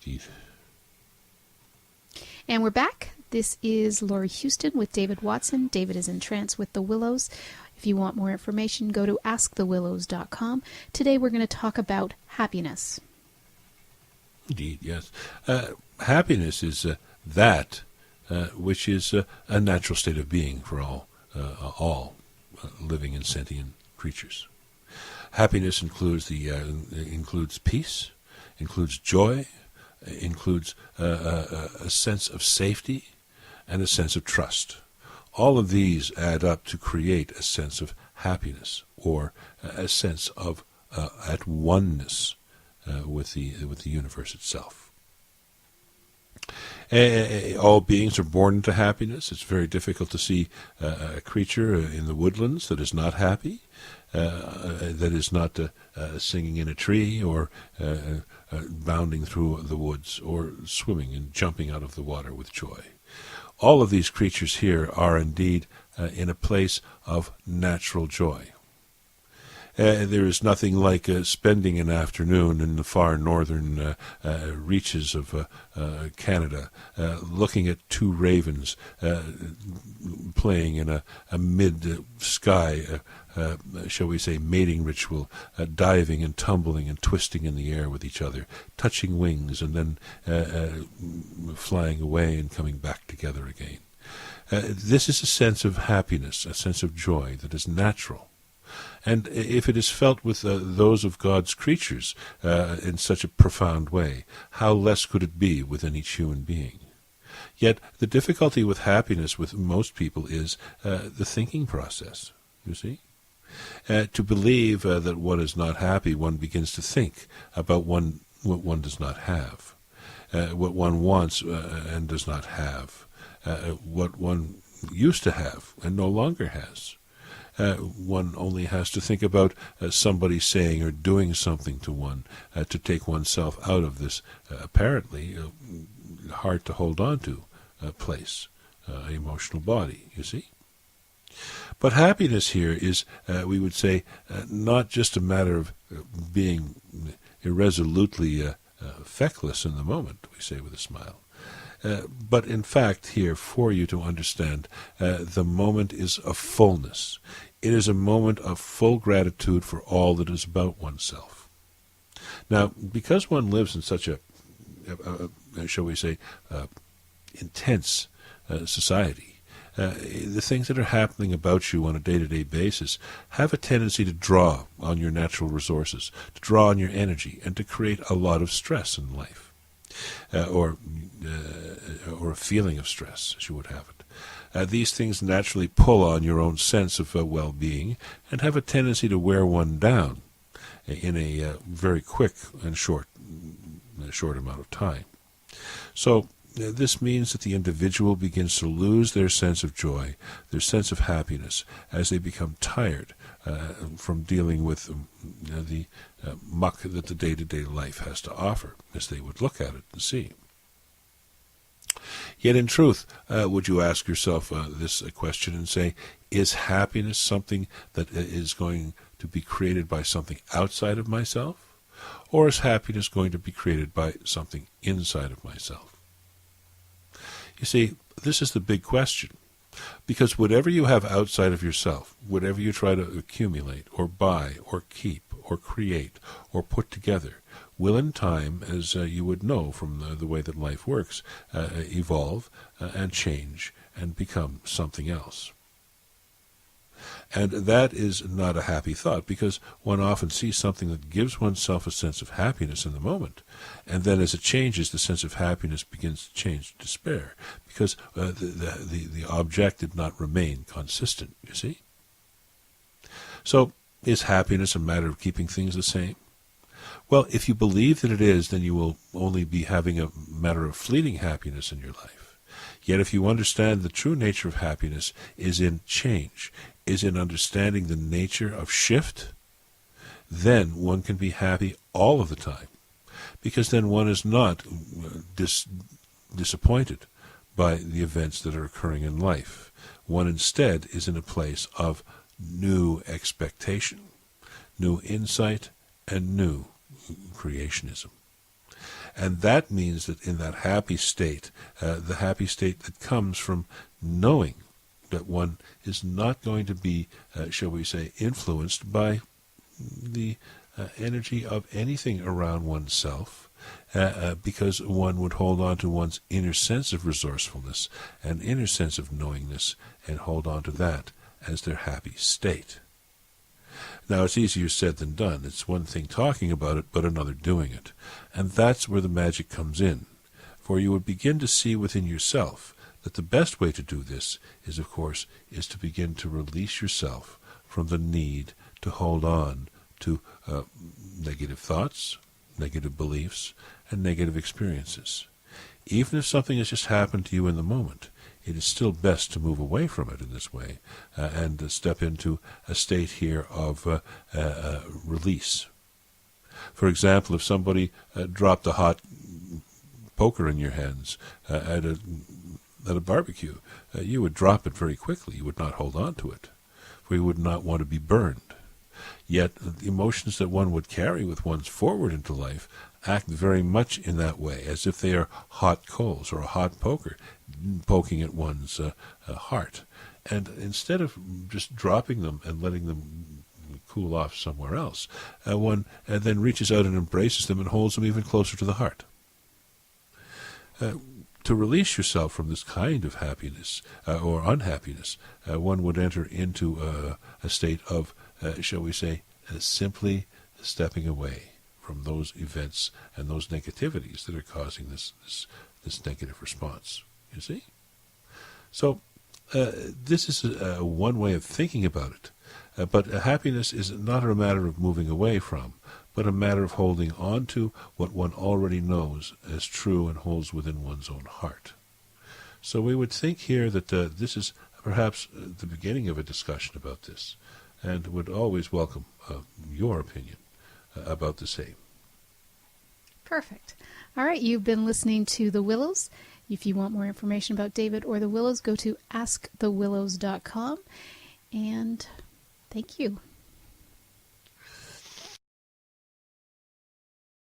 Indeed. And we're back. This is Laurie Houston with David Watson. David is in trance with the Willows. If you want more information, go to askthewillows.com. Today we're going to talk about happiness. Indeed, yes. Happiness is that which is a natural state of being for all living and sentient creatures. Happiness includes includes peace, includes joy, includes a sense of safety and a sense of trust. All of these add up to create a sense of happiness, or a sense of at oneness with the universe itself. All beings are born into happiness. It's very difficult to see a creature in the woodlands that is not happy, that is not singing in a tree, or bounding through the woods, or swimming and jumping out of the water with joy. All of these creatures here are indeed in a place of natural joy. There is nothing like spending an afternoon in the far northern reaches of Canada, looking at two ravens playing in a mid-sky, shall we say, mating ritual, diving and tumbling and twisting in the air with each other, touching wings and then flying away and coming back together again. This is a sense of happiness, a sense of joy that is natural. And if it is felt with those of God's creatures in such a profound way, how less could it be within each human being? Yet the difficulty with happiness with most people is the thinking process, you see. To believe that one is not happy, one begins to think about what one does not have, what one wants and does not have, what one used to have and no longer has. One only has to think about somebody saying or doing something to one to take oneself out of this apparently hard to hold on to place, emotional body, you see. But happiness here is, we would say, not just a matter of being irresolutely feckless in the moment, we say with a smile. But in fact here, for you to understand, the moment is a fullness. It is a moment of full gratitude for all that is about oneself. Now, because one lives in such a shall we say, intense society, the things that are happening about you on a day-to-day basis have a tendency to draw on your natural resources, to draw on your energy, and to create a lot of stress in life, or a feeling of stress, as you would have it. These things naturally pull on your own sense of well-being and have a tendency to wear one down in a very quick and short amount of time. So this means that the individual begins to lose their sense of joy, their sense of happiness, as they become tired from dealing with the muck that the day-to-day life has to offer, as they would look at it and see. Yet in truth, would you ask yourself this question and say, is happiness something that is going to be created by something outside of myself? Or is happiness going to be created by something inside of myself? You see, this is the big question. Because whatever you have outside of yourself, whatever you try to accumulate or buy or keep or create or put together, will in time, as you would know from the way that life works, evolve and change and become something else. And that is not a happy thought, because one often sees something that gives oneself a sense of happiness in the moment, and then as it changes, the sense of happiness begins to change to despair, because the object did not remain consistent, you see. So, is happiness a matter of keeping things the same? Well, if you believe that it is, then you will only be having a matter of fleeting happiness in your life. Yet if you understand the true nature of happiness is in change, is in understanding the nature of shift, then one can be happy all of the time, because then one is not disappointed by the events that are occurring in life. One instead is in a place of new expectation, new insight, and new creationism. And that means that in that happy state, the happy state that comes from knowing that one is not going to be, shall we say, influenced by the energy of anything around oneself, because one would hold on to one's inner sense of resourcefulness and inner sense of knowingness and hold on to that as their happy state. Now, it's easier said than done. It's one thing talking about it, but another doing it. And that's where the magic comes in. For you would begin to see within yourself that the best way to do this is, of course, is to begin to release yourself from the need to hold on to negative thoughts, negative beliefs, and negative experiences. Even if something has just happened to you in the moment, it is still best to move away from it in this way and step into a state here of release. For example, if somebody dropped a hot poker in your hands at a barbecue, you would drop it very quickly. You would not hold on to it, for you would not want to be burned. Yet the emotions that one would carry with one's forward into life act very much in that way, as if they are hot coals or a hot poker poking at one's heart. And instead of just dropping them and letting them cool off somewhere else, one then reaches out and embraces them and holds them even closer to the heart. To release yourself from this kind of happiness or unhappiness, one would enter into a state of, shall we say, simply stepping away from those events and those negativities that are causing this negative response. You see? So this is one way of thinking about it. But happiness is not a matter of moving away from, but a matter of holding on to what one already knows as true and holds within one's own heart. So we would think here that this is perhaps the beginning of a discussion about this, and would always welcome your opinion about the same. Perfect. All right, you've been listening to The Willows. If you want more information about David or The Willows, go to askthewillows.com. And thank you.